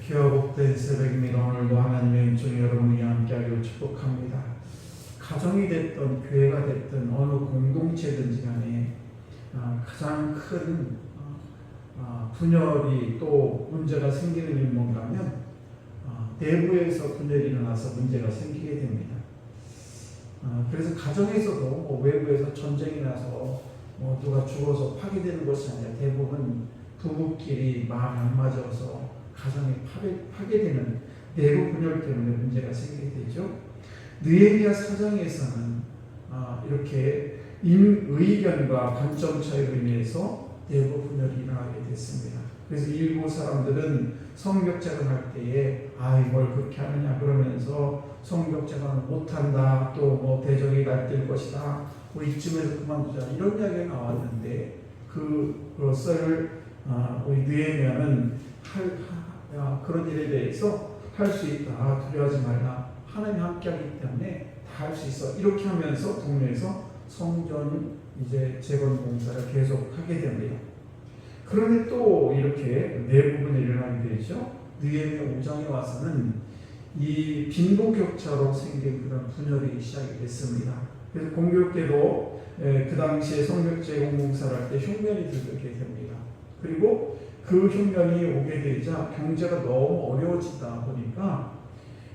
기와 복된 새벽입니다. 오늘도 하나님의 은총이 여러분이 함께하기를 축복합니다. 가정이 됐든 교회가 됐든 어느 공동체든지 간에 가장 큰 분열이 또 문제가 생기는 일이 뭔가 하면 내부에서 분열이 일어나서 문제가 생기게 됩니다. 그래서 가정에서도 외부에서 전쟁이 나서 누가 죽어서 파괴되는 것이 아니라 대부분 부부끼리 마음 안 맞아서 가정이 파괴되는 내부 분열 때문에 문제가 생기게 되죠. 느헤미야 사장에서는 이렇게 의견과 관점 차이로 인해서 내부 분열이 일어나게 됐습니다. 그래서 일부 사람들은 성벽제관 할 때에 뭘 그렇게 하느냐 그러면서 성벽제관을 못한다, 또 대적이 날뛸 것이다, 우리 이쯤에서 그만두자 이런 이야기가 나왔는데 그것을 우리 느헤미야는 그런 일에 대해서 할 수 있다, 두려워하지 말라, 하나님이 함께하기 때문에 다 할 수 있어, 이렇게 하면서 동네에서 성전 재건 공사를 계속하게 됩니다. 그런데 또 이렇게 내부분이 일어나게 되죠. 느헤미야 5장에 와서는 이 빈부격차로 생긴 그런 분열이 시작이 됐습니다. 그래서 공교롭게도 그 당시에 성벽 재건 공사를 할 때 흉년이 들게 됩니다. 그리고 그 흉년이 오게 되자 경제가 너무 어려워지다 보니까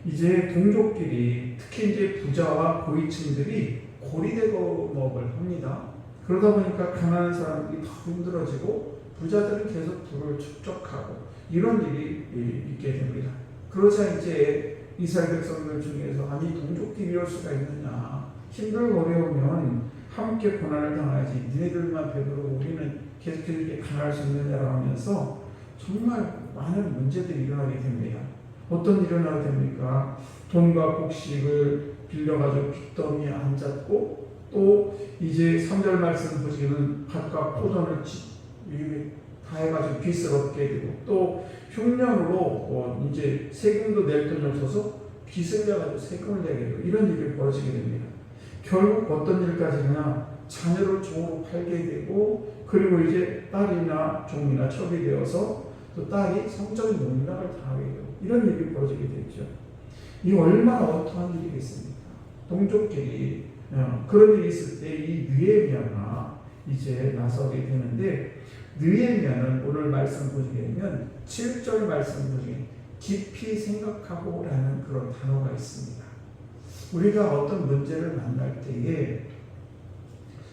이제 동족끼리, 특히 이제 부자와 고위층들이 고리대금업을 합니다. 그러다 보니까 가난한 사람들이 더 힘들어지고 부자들은 계속 부를 축적하고 이런 일이 있게 됩니다. 그러자 이제 이스라엘 백성들 중에서 동족끼리 이럴 수가 있느냐, 힘들고 어려우면 함께 고난을 당하지 니네들만 배부르고 우리는 계속 이렇게 가난할 수 있느냐라고 하면서 정말 많은 문제들이 일어나게 됩니다. 어떤 일이 일어나게 됩니까? 돈과 곡식을 빌려가지고 빚더미에 앉았고, 또 이제 3절 말씀 보시기는 밭과 포도를 다 해가지고 빚을 얻게 되고, 또 흉년으로 이제 세금도 낼 돈이 없어서 빚을 내가지고 세금을 내게 되고 이런 일이 벌어지게 됩니다. 결국 어떤 일까지나 자녀를 종으로 팔게 되고, 그리고 이제 딸이나 종이나 첩이 되어서 또 딸이 성적인 농락을 당하게 되고 이런 일이 벌어지게 되죠. 이 얼마나 어떠한 일이겠습니까? 동족끼리 그런 일이 있을 때 이 느헤미야가 이제 나서게 되는데, 느헤미야는 오늘 말씀 보시게 되면 7절 말씀 중에 깊이 생각하고 라는 그런 단어가 있습니다. 우리가 어떤 문제를 만날 때에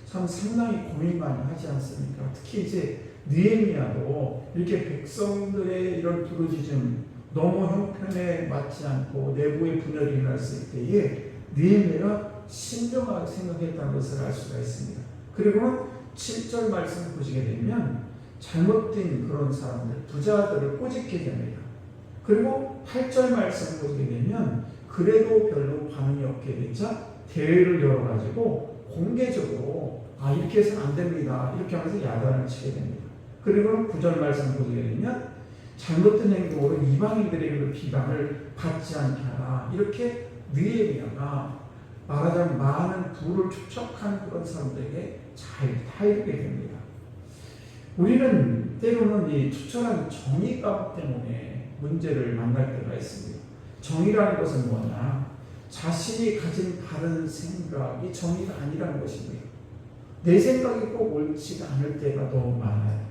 참 상당히 고민 많이 하지 않습니까? 특히 이제 느헤미야도 이렇게 백성들의 이런 부르짖음, 너무 형편에 맞지 않고 내부의 분열이 일어났을 때에 느헤미야가 신중하게 생각했다는 것을 알 수가 있습니다. 그리고 7절 말씀 보시게 되면 잘못된 그런 사람들, 부자들을 꼬집게 됩니다. 그리고 8절 말씀 보시게 되면 그래도 별로 반응이 없게 되자 대회를 열어가지고 공개적으로 이렇게 해서는 안 됩니다, 이렇게 하면서 야단을 치게 됩니다. 그리고 9절 말씀 보시게 되면 잘못된 행동으로 이방인들에게도 비방을 받지 않게 하라, 이렇게 느헤미야가 말하자면 많은 부를 축적한 그런 사람들에게 잘 타이르게 됩니다. 우리는 때로는 이 투철한 정의감 때문에 문제를 만날 때가 있습니다. 정의라는 것은 뭐냐? 자신이 가진 바른 생각이 정의가 아니라는 것입니다. 내 생각이 꼭 옳지가 않을 때가 너무 많아요.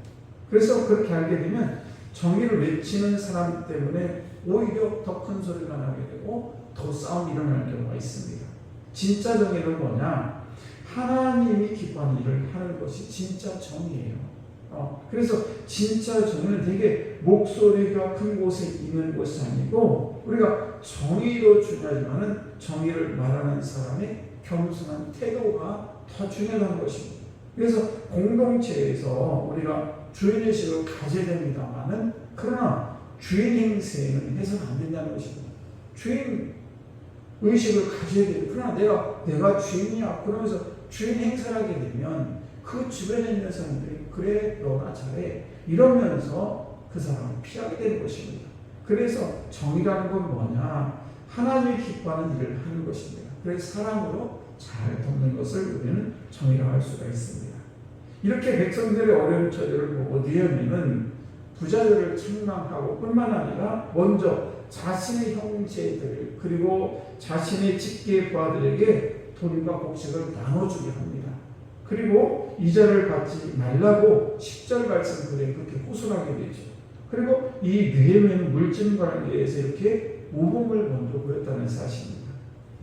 그래서 그렇게 알게 되면 정의를 외치는 사람 때문에 오히려 더 큰 소리가 나게 되고 더 싸움이 일어날 경우가 있습니다. 진짜 정의는 뭐냐? 하나님이 기뻐하는 일을 하는 것이 진짜 정의예요. 그래서 진짜 정의는 되게 목소리가 큰 곳에 있는 것이 아니고, 우리가 정의도 중요하지만은 정의를 말하는 사람의 겸손한 태도가 더 중요한 것입니다. 그래서 공동체에서 우리가 주인의식을 가져야 됩니다만은, 그러나 주인 행세는 해서는 안 된다는 것입니다. 주인 의식을 가져야 돼요. 그러나 내가 주인이야 그러면서 주인 행세를 하게 되면 그 주변에 있는 사람들이 그래 너나 잘해 이러면서 그 사람을 피하게 되는 것입니다. 그래서 정의라는 건 뭐냐? 하나님이 기뻐하는 일을 하는 것입니다. 그래서 사랑으로 잘 돕는 것을 우리는 정의라고 할 수가 있습니다. 이렇게 백성들의 어려운 처지를 보고 느헤미야는 부자들을 책망하고 뿐만 아니라 먼저 자신의 형제들 그리고 자신의 직계 부하들에게 돈과 곡식을 나눠주게 합니다. 그리고 이자를 받지 말라고 10절 말씀 그대로 그렇게 호소하게 되죠. 그리고 이 느헤미야는 물질 관계에서 이렇게 모범을 먼저 보였다는 사실입니다.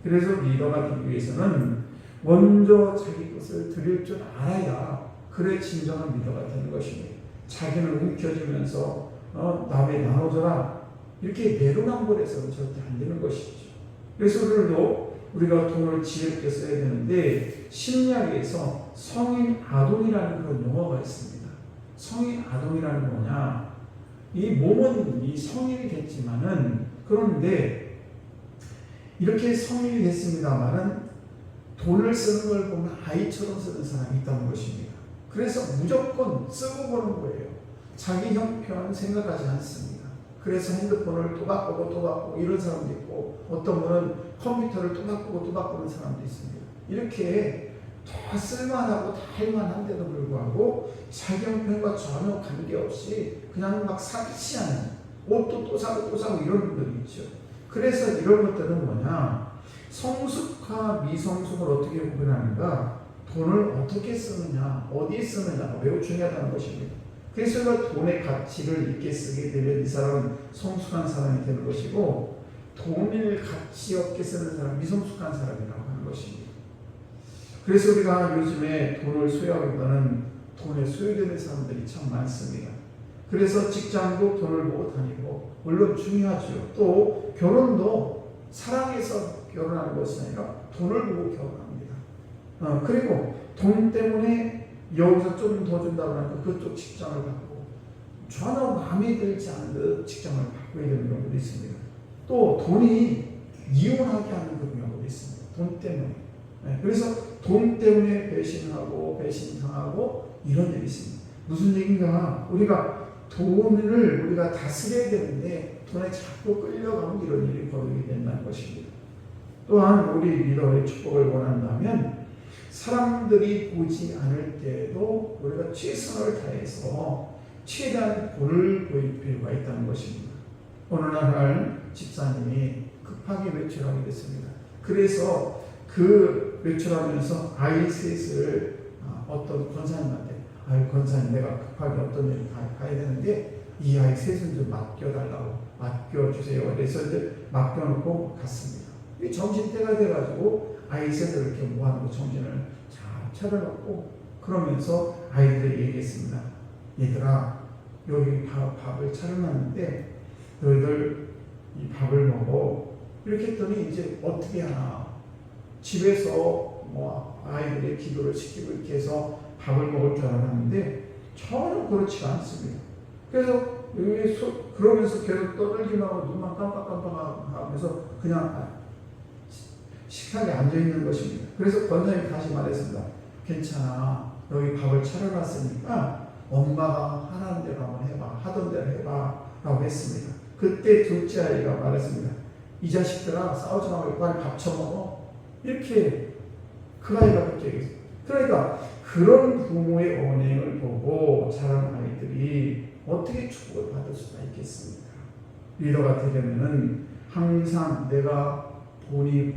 그래서 리더가 되기 위해서는 먼저 자기 것을 드릴 줄 알아야 그래 진정한 리더가 되는 것입니다. 자기는 움켜쥐면서 남에 나눠줘라 이렇게 내로남불해서는 절대 안 되는 것이죠. 그래서 오늘도 우리가 돈을 지혜롭게 써야 되는데 신약에서 성인 아동이라는 그런 용어가 있습니다. 성인 아동이라는 뭐냐? 이 몸은 이 성인이 됐지만은 그런데 이렇게 성인이 됐습니다만은 돈을 쓰는 걸 보면 아이처럼 쓰는 사람이 있다는 것입니다. 그래서 무조건 쓰고 보는 거예요. 자기 형편 생각하지 않습니다. 그래서 핸드폰을 또 바꾸고 이런 사람도 있고 어떤 분은 컴퓨터를 또 바꾸는 사람도 있습니다. 이렇게 다 쓸만하고 다 할만한데도 불구하고 자기 형편과 전혀 관계없이 그냥 막 사치하는 옷도 또 사고 이런 분들이 있죠. 그래서 이런 것들은 뭐냐? 성숙과 미성숙을 어떻게 구분하는가? 돈을 어떻게 쓰느냐, 어디에 쓰느냐가 매우 중요하다는 것입니다. 그래서 돈의 가치를 있게 쓰게 되면 이 사람은 성숙한 사람이 되는 것이고 돈을 가치 없게 쓰는 사람은 미성숙한 사람이라고 하는 것입니다. 그래서 우리가 요즘에 돈을 소유하기보다는 돈에 소유되는 사람들이 참 많습니다. 그래서 직장도 돈을 보고 다니고 물론 중요하죠. 또 결혼도 사랑해서 결혼하는 것이 아니라 돈을 보고 결혼합니다. 그리고 돈 때문에 여기서 좀 더 준다고 하니까 그쪽 직장을 받고 전혀 마음에 들지 않은 그 직장을 바꿔야 되는 경우도 있습니다. 또 돈이 이혼하게 하는 그런 경우도 있습니다. 돈 때문에. 그래서 돈 때문에 배신당하고 이런 일이 있습니다. 무슨 얘기인가? 우리가 돈을 우리가 다스려야 되는데 돈에 자꾸 끌려가면 이런 일이 벌어지게 된다는 것입니다. 또한 우리 리더의 축복을 원한다면 사람들이 보지 않을 때에도 우리가 최선을 다해서 최대한 돈을 보일 필요가 있다는 것입니다. 어느 날 집사님이 급하게 외출하게 됐습니다. 그래서 그 외출하면서 아이 셋을 어떤 권사님한테 권사님 내가 급하게 어떤 일 가야 되는데 이 아이 셋은 좀 맡겨주세요. 그래서 이제 맡겨놓고 갔습니다. 점심때가 돼가지고 아이 셋을 이렇게 모아놓고 정신을 잘 차려놓고 그러면서 아이들에게 얘기했습니다. 얘들아 여기 밥을 차려놨는데 너희들 이 밥을 먹어. 이렇게 했더니 이제 어떻게 하나 집에서 뭐 아이들의 기도를 시키고 이렇게 해서 밥을 먹을 줄 알았는데 전혀 그렇지가 않습니다. 그래서 그러면서 계속 떠들기만 하고 눈만 깜빡깜빡하면서 그냥 식탁에 앉아있는 것입니다. 그래서 권사님이 다시 말했습니다. 괜찮아. 여기 밥을 차려놨으니까 엄마가 하라는 대로 한번 해봐. 하던 대로 해봐. 라고 했습니다. 그때 둘째 아이가 말했습니다. 이 자식들아 싸우지 말고 빨리 밥 처먹어. 이렇게 그 아이가 그렇게 얘기했습니다. 그러니까 그런 부모의 언행을 보고 자란 아이들이 어떻게 축복을 받을 수가 있겠습니까? 리더가 되려면은 항상 내가 돈이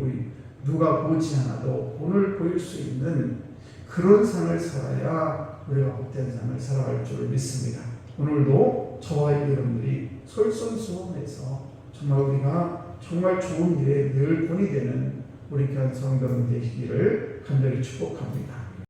누가 보지 않아도 돈을 보일 수 있는 그런 삶을 살아야 우리가 복된 삶을 살아갈 줄 믿습니다. 오늘도 저와 여러분들이 솔선수범해서 정말 우리가 정말 좋은 일에 늘 본이 되는 우리 교회 성도들 되시기를 간절히 축복합니다.